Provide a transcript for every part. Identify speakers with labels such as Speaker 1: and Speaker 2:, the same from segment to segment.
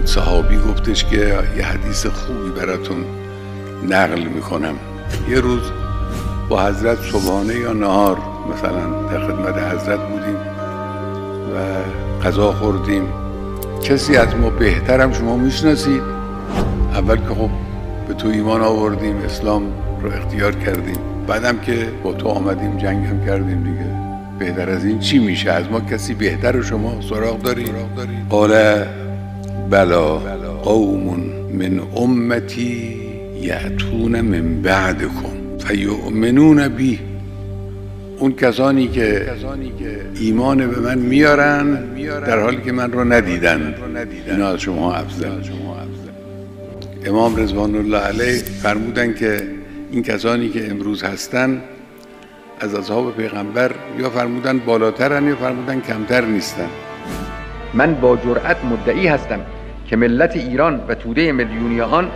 Speaker 1: اون صحابی گفتش که یه حدیث خوبی براتون نقل میکنم. یه روز با حضرت صبحانه یا نهار مثلا در خدمت حضرت بودیم و غذا خوردیم. کسی از ما بهترم شما میشناسید؟ اول که خب به تو ایمان آوردیم، اسلام رو اختیار کردیم، بعدم که با تو آمدیم جنگم کردیم دیگه، بهتر از این چی میشه؟ از ما کسی بهتر شما سراغ داری؟ قال بلا قوم من امتی یأتون من بعدکم فیؤمنون بی. اون کسانی که ایمان به من میارن در حالی که من رو ندیدن، اینا از شما افضل. امام رضوان الله علیه فرمودن که این کسانی که امروز هستن از اصحاب پیغمبر یا فرمودن بالاترن یا فرمودن کمتر نیستن.
Speaker 2: من با جرأت مدعی هستم که ملت ایران و توده میلیونی آن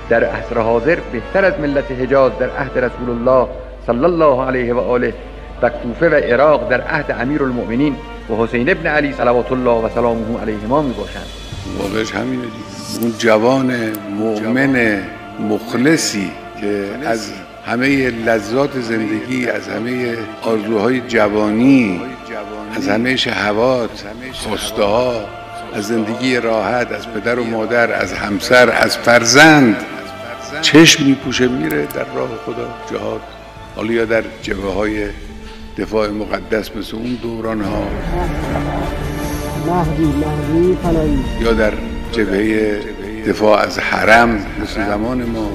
Speaker 2: در عصر حاضر بهتر از ملت حجاز در عهد رسول الله صلی الله علیه و آله و کوفه و عراق در عهد امیرالمؤمنین و حسین ابن علی صلوات الله و سلامه علیهما می باشند.
Speaker 1: واقعش همینه دیگه. اون جوان مؤمن مخلصی که از همه لذات زندگی، از همه آرزوهای جوانی، از همه شهوات، خواسته ها، از زندگی راحت، از پدر و مادر، از همسر، از فرزند چشم میپوشه میره در راه خدا جهاد، حالا یا در جبهه های دفاع مقدس مثل اون دوران ها یا در جبهه دفاع از حرم مثل زمان ما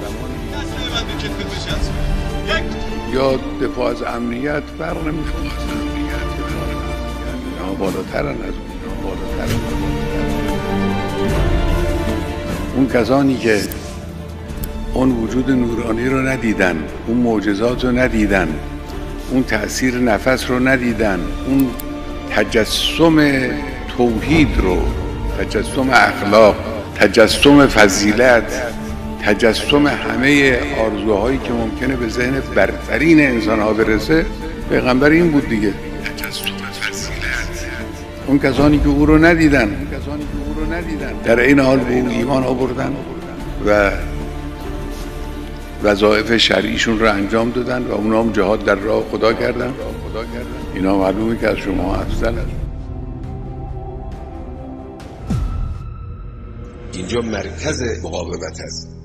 Speaker 1: یا دفاع از امنیت، فرق نمیکنه. اینا بالاترن از اون. اون کسانی که اون وجود نورانی رو ندیدن، اون معجزات رو ندیدن، اون تأثیر نفس رو ندیدن، اون تجسم توحید رو، تجسم اخلاق، تجسم فضیلت، تجسم همه آرزوهایی که ممکنه به ذهن برترین انسان‌ها برسه، پیغمبر این بود دیگه، تجسم فضیلت. اون کسانی که او رو ندیدن در این حال به او ایمان آوردن و وظایف شرعیشون رو انجام دادن و اونا هم جهاد در راه خدا کردن. اینا معلومه که از شما افضلن.
Speaker 3: اینجا مرکز مقاومت است.